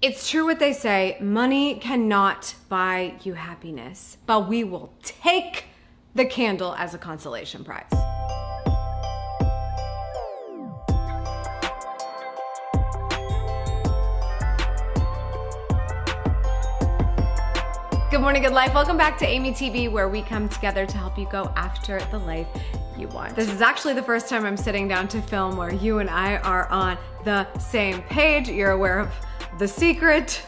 It's true what they say, money cannot buy you happiness, but we will take the candle as a consolation prize. Good morning, good life. Welcome back to AMYTV, where we come together to help you go after the life you want. This is actually the first time I'm sitting down to film where you and I are on the same page. You're aware of the secret,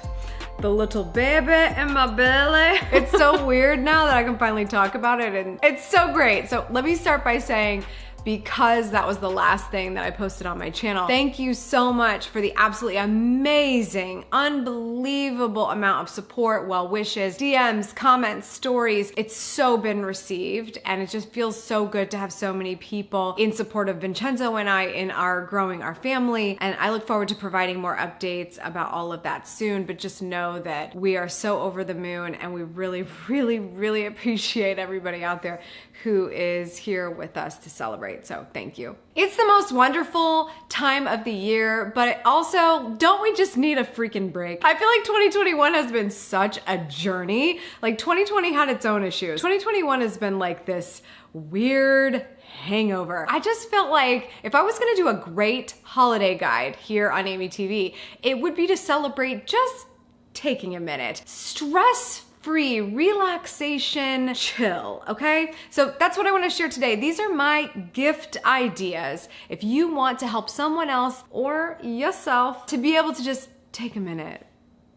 the little baby in my belly. It's so weird now that I can finally talk about it, and it's so great. So let me start by saying, because that was the last thing that I posted on my channel, thank you so much for the absolutely amazing, unbelievable amount of support, well wishes, DMs, comments, stories. It's so been received, and it just feels so good to have so many people in support of Vincenzo and I in our growing our family. And I look forward to providing more updates about all of that soon, but just know that we are so over the moon, and we really, really, really appreciate everybody out there who is here with us to celebrate. So thank you. It's the most wonderful time of the year, but also, don't we just need a freaking break? I feel like 2021 has been such a journey. Like 2020 had its own issues. 2021 has been like this weird hangover. I just felt like if I was gonna do a great holiday guide here on AMYTV, it would be to celebrate just taking a minute. Stress-free, relaxation, chill, okay? So that's what I wanna share today. These are my gift ideas if you want to help someone else or yourself to be able to just take a minute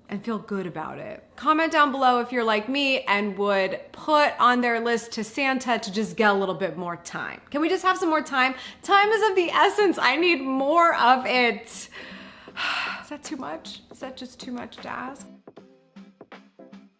and feel good about it. Comment down below if you're like me and would put on their list to Santa to just get a little bit more time. Can we just have some more time? Time is of the essence. I need more of it. Is that too much? Is that just too much to ask?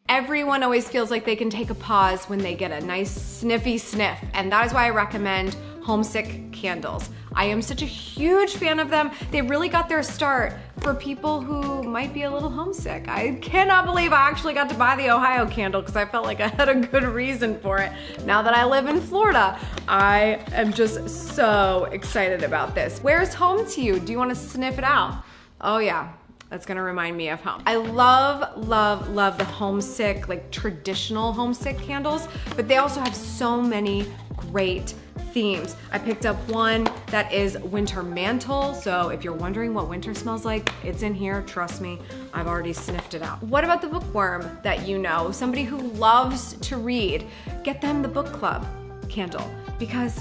Everyone always feels like they can take a pause when they get a nice sniffy sniff, and that is why I recommend Homesick Candles. I am such a huge fan of them. They really got their start for people who might be a little homesick. I cannot believe I actually got to buy the Ohio candle because I felt like I had a good reason for it. Now that I live in Florida, I am just so excited about this. Where's home to you? Do you want to sniff it out? Oh yeah. That's gonna remind me of home. I love, love, love the homesick, like traditional homesick candles, but they also have so many great themes. I picked up one that is winter mantle, so if you're wondering what winter smells like, it's in here, trust me, I've already sniffed it out. What about the bookworm that you know, somebody who loves to read? Get them the book club candle because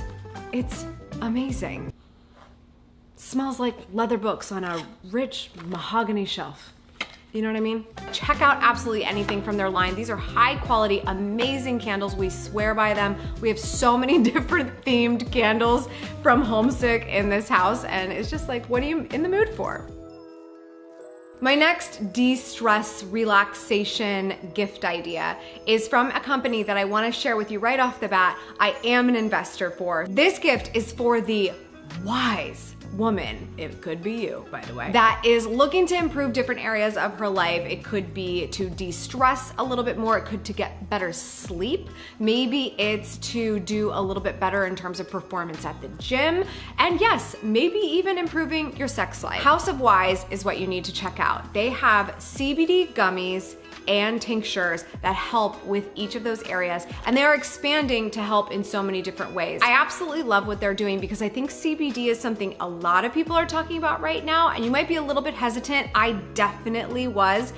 it's amazing. Smells like leather books on a rich mahogany shelf. You know what I mean? Check out absolutely anything from their line. These are high quality, amazing candles. We swear by them. We have so many different themed candles from Homesick in this house, and it's just like, what are you in the mood for? My next de-stress relaxation gift idea is from a company that I wanna share with you right off the bat. I am an investor for. This gift is for the Wise woman, it could be you, by the way, that is looking to improve different areas of her life. It could be to de-stress a little bit more. It could to get better sleep. Maybe it's to do a little bit better in terms of performance at the gym. And yes, maybe even improving your sex life. House of Wise is what you need to check out. They have CBD gummies and tinctures that help with each of those areas, and they are expanding to help in so many different ways. I absolutely love what they're doing because I think CBD is something a lot of people are talking about right now, and you might be a little bit hesitant. I definitely was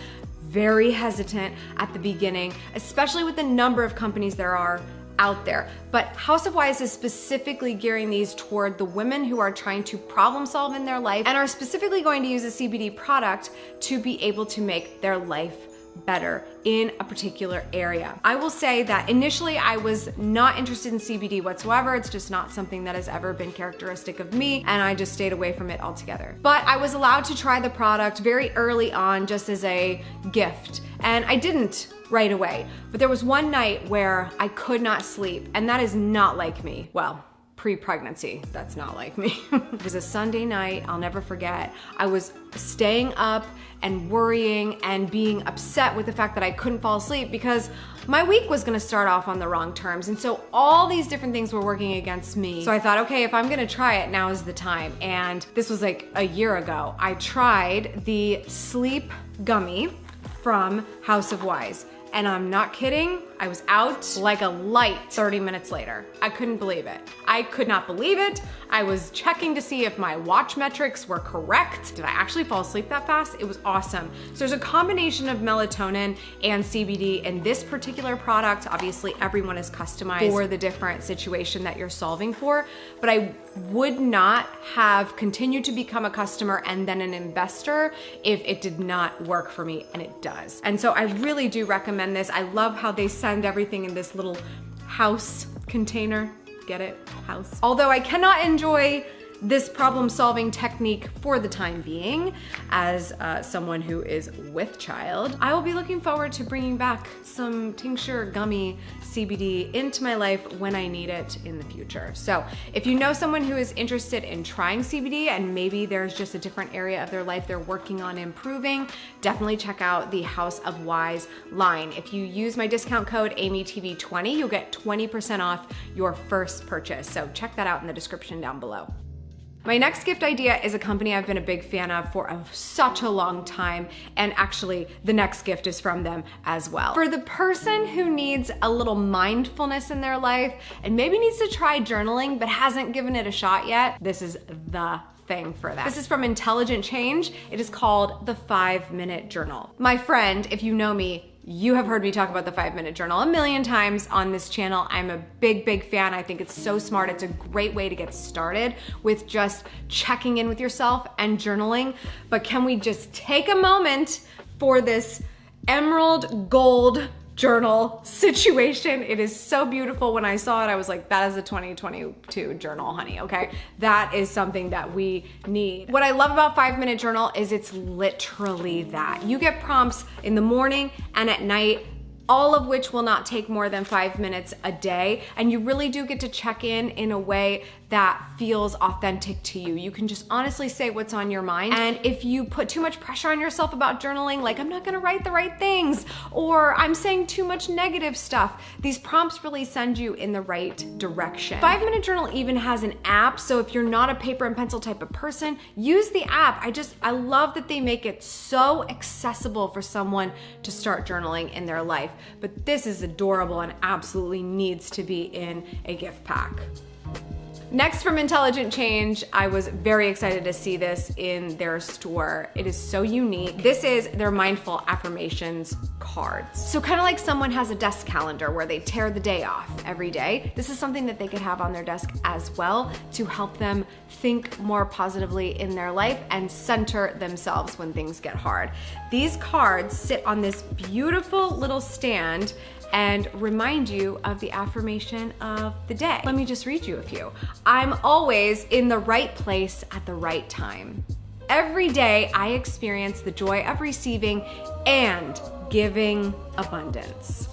very hesitant at the beginning, especially with the number of companies there are out there. But House of Wise is specifically gearing these toward the women who are trying to problem solve in their life and are specifically going to use a CBD product to be able to make their life better in a particular area. I will say that initially I was not interested in CBD whatsoever. It's just not something that has ever been characteristic of me, and I just stayed away from it altogether. But I was allowed to try the product very early on just as a gift, and I didn't right away. But there was one night where I could not sleep, and that is not like me. Well, pre-pregnancy, that's not like me. It was a Sunday night, I'll never forget. I was staying up and worrying and being upset with the fact that I couldn't fall asleep because my week was gonna start off on the wrong terms. And so all these different things were working against me. So I thought, okay, if I'm gonna try it, now is the time. And this was like a year ago. I tried the sleep gummy from House of Wise. And I'm not kidding, I was out like a light 30 minutes later. I couldn't believe it. I could not believe it. I was checking to see if my watch metrics were correct. Did I actually fall asleep that fast? It was awesome. So there's a combination of melatonin and CBD in this particular product. Obviously, everyone is customized for the different situation that you're solving for, but I would not have continued to become a customer and then an investor if it did not work for me, and it does. And so I really do recommend this. I love how they send everything in this little house container. Get it? House. Although I cannot enjoy this problem-solving technique for the time being, as someone who is with child, I will be looking forward to bringing back some tincture gummy CBD into my life when I need it in the future. So if you know someone who is interested in trying CBD and maybe there's just a different area of their life they're working on improving, definitely check out the House of Wise line. If you use my discount code AMYTV20, you'll get 20% off your first purchase. So check that out in the description down below. My next gift idea is a company I've been a big fan of for such a long time, and actually the next gift is from them as well. For the person who needs a little mindfulness in their life and maybe needs to try journaling but hasn't given it a shot yet, this is the thing for that. This is from Intelligent Change. It is called the 5-Minute Journal. My friend, if you know me, you have heard me talk about the 5-Minute Journal a million times on this channel. I'm a big fan. I think it's so smart. It's a great way to get started with just checking in with yourself and journaling. But can we just take a moment for this emerald gold journal situation? It is so beautiful. When I saw it, I was like, that is a 2022 journal, honey, okay? That is something that we need. What I love about 5-Minute Journal is it's literally that. You get prompts in the morning and at night, all of which will not take more than 5 minutes a day. And you really do get to check in a way that feels authentic to you. You can just honestly say what's on your mind. And if you put too much pressure on yourself about journaling, like I'm not gonna write the right things, or I'm saying too much negative stuff, these prompts really send you in the right direction. 5-Minute Journal even has an app, so if you're not a paper and pencil type of person, use the app. I love that they make it so accessible for someone to start journaling in their life. But this is adorable and absolutely needs to be in a gift pack. Next, from Intelligent Change, I was very excited to see this in their store. It is so unique. This is their Mindful Affirmations cards. So kind of like someone has a desk calendar where they tear the day off every day. This is something that they could have on their desk as well to help them think more positively in their life and center themselves when things get hard. These cards sit on this beautiful little stand and remind you of the affirmation of the day. Let me just read you a few. I'm always in the right place at the right time. Every day I experience the joy of receiving and giving abundance.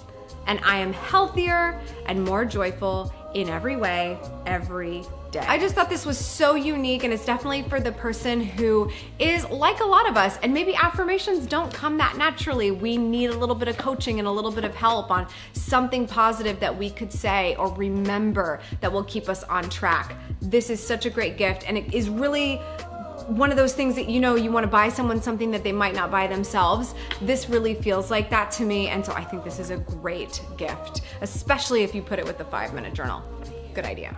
And I am healthier and more joyful in every way, every day. I just thought this was so unique, and it's definitely for the person who is like a lot of us, and maybe affirmations don't come that naturally. We need a little bit of coaching and a little bit of help on something positive that we could say or remember that will keep us on track. This is such a great gift, and it is really one of those things that, you know, you want to buy someone something that they might not buy themselves. This really feels like that to me, and so I think this is a great gift, especially if you put it with the 5-Minute Journal. Good idea.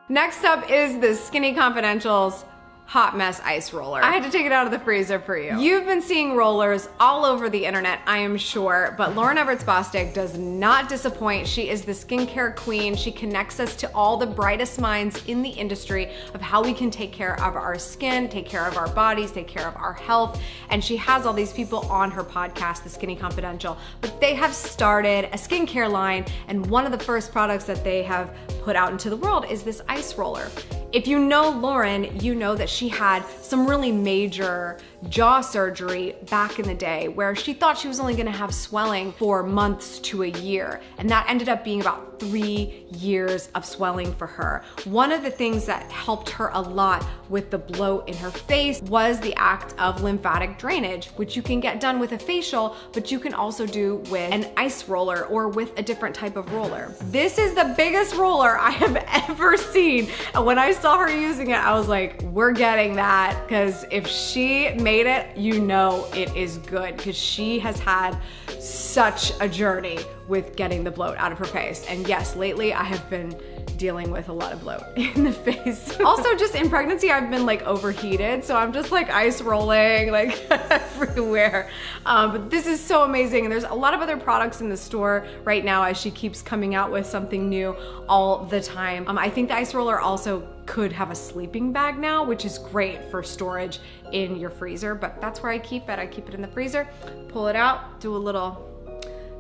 Next up is the Skinny Confidentials Hot Mess Ice Roller. I had to take it out of the freezer for you. You've been seeing rollers all over the internet, I am sure, but Lauren Everett's Bostic does not disappoint. She is the skincare queen. She connects us to all the brightest minds in the industry of how we can take care of our skin, take care of our bodies, take care of our health. And she has all these people on her podcast, The Skinny Confidential, but they have started a skincare line, and one of the first products that they have put out into the world is this ice roller. If you know Lauren, you know that she had some really major jaw surgery back in the day where she thought she was only gonna have swelling for months to a year. And that ended up being about 3 years of swelling for her. One of the things that helped her a lot with the bloat in her face was the act of lymphatic drainage, which you can get done with a facial, but you can also do with an ice roller or with a different type of roller. This is the biggest roller I have ever seen. And when I saw her using it, I was like, we're getting that, because if she made it, you know it is good, because she has had such a journey with getting the bloat out of her face. And yes, lately I have been dealing with a lot of bloat in the face. Also, just in pregnancy, I've been like overheated, so I'm just like ice rolling like everywhere. But this is so amazing, and there's a lot of other products in the store right now as she keeps coming out with something new all the time. I think the ice roller also could have a sleeping bag now, which is great for storage in your freezer, but that's where I keep it. I keep it in the freezer, pull it out, do a little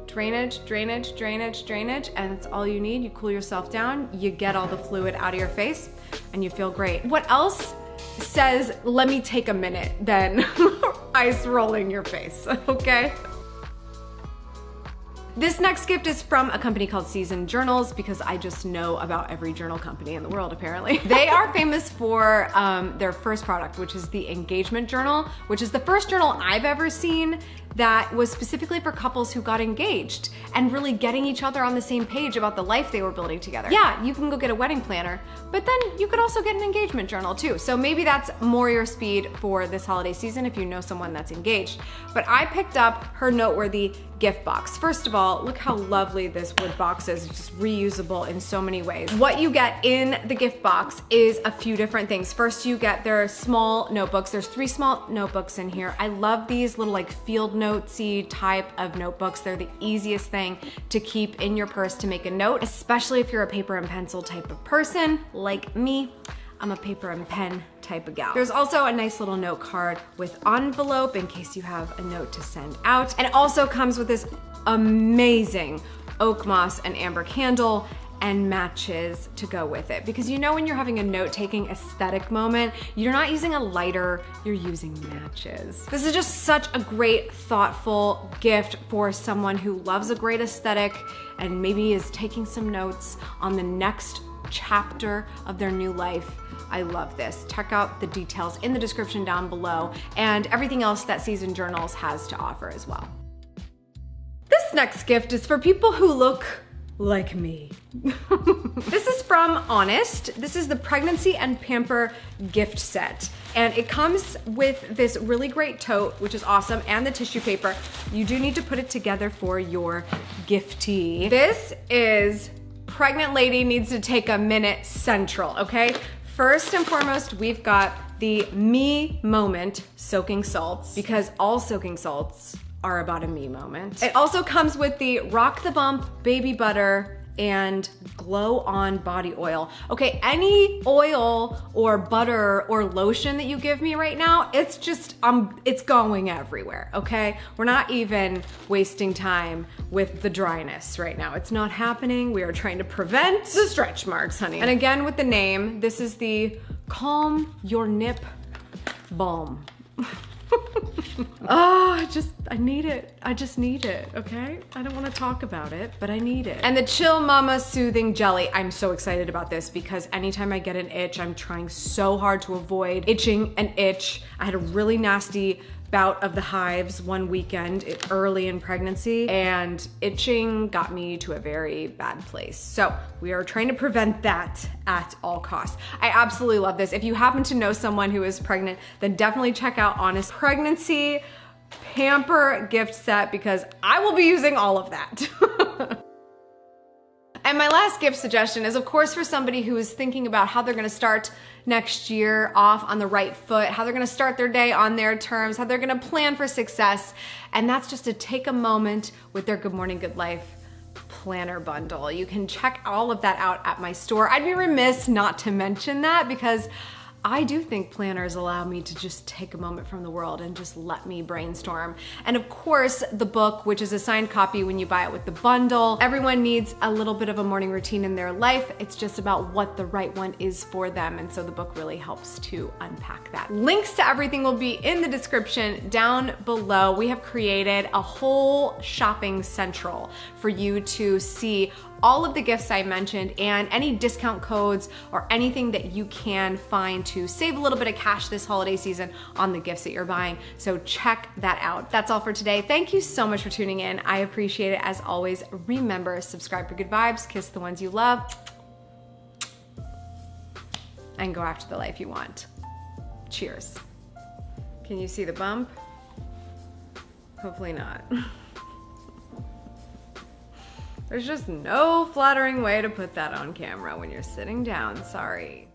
drainage, and it's all you need. You cool yourself down, you get all the fluid out of your face, and you feel great. What else says, let me take a minute, than ice rolling your face, okay? This next gift is from a company called Seasoned Journals, because I just know about every journal company in the world, apparently. They are famous for their first product, which is the engagement journal, which is the first journal I've ever seen that was specifically for couples who got engaged and really getting each other on the same page about the life they were building together. Yeah, you can go get a wedding planner, but then you could also get an engagement journal too. So maybe that's more your speed for this holiday season if you know someone that's engaged. But I picked up her Noteworthy Gift Box. First of all, look how lovely this wood box is. It's just reusable in so many ways. What you get in the gift box is a few different things. First, you get their small notebooks. There's 3 small notebooks in here. I love these little like field notesy type of notebooks. They're the easiest thing to keep in your purse to make a note, especially if you're a paper and pencil type of person like me. I'm a paper and pen type of gal. There's also a nice little note card with envelope in case you have a note to send out. And it also comes with this amazing oak moss and amber candle and matches to go with it. Because you know when you're having a note-taking aesthetic moment, you're not using a lighter, you're using matches. This is just such a great, thoughtful gift for someone who loves a great aesthetic and maybe is taking some notes on the next chapter of their new life. I love this. Check out the details in the description down below and everything else that Seasoned Journals has to offer as well. This next gift is for people who look like me. This is from Honest. This is the Pregnancy and Pamper gift set. And it comes with this really great tote, which is awesome, and the tissue paper. You do need to put it together for your giftee. This is Pregnant Lady Needs to Take a Minute Central, okay? First and foremost, we've got the me moment soaking salts, because all soaking salts are about a me moment. It also comes with the Rock the Bump baby butter and glow on body oil. Okay, any oil or butter or lotion that you give me right now, it's just, it's going everywhere, okay? We're not even wasting time with the dryness right now. It's not happening. We are trying to prevent the stretch marks, honey. And again, with the name, this is the Calm Your Nip Balm. Oh, I need it. I just need it, okay? I don't want to talk about it, but I need it. And the Chill Mama Soothing Jelly. I'm so excited about this because anytime I get an itch, I'm trying so hard to avoid itching an itch. I had a really nasty bout of the hives one weekend early in pregnancy, and itching got me to a very bad place. So we are trying to prevent that at all costs. I absolutely love this. If you happen to know someone who is pregnant, then definitely check out Honest Pregnancy Pamper gift set, because I will be using all of that. And my last gift suggestion is, of course, for somebody who is thinking about how they're gonna start next year off on the right foot, how they're gonna start their day on their terms, how they're gonna plan for success. And that's just to take a moment with their Good Morning Good Life planner bundle. You can check all of that out at my store. I'd be remiss not to mention that because I do think planners allow me to just take a moment from the world and just let me brainstorm. And of course, the book, which is a signed copy when you buy it with the bundle. Everyone needs a little bit of a morning routine in their life. It's just about what the right one is for them. And so the book really helps to unpack that. Links to everything will be in the description down below. We have created a whole shopping central for you to see all of the gifts I mentioned and any discount codes or anything that you can find to save a little bit of cash this holiday season on the gifts that you're buying. So check that out. That's all for today. Thank you so much for tuning in. I appreciate it as always. Remember, subscribe for good vibes, kiss the ones you love, and go after the life you want. Cheers. Can you see the bump? Hopefully not. There's just no flattering way to put that on camera when you're sitting down. Sorry.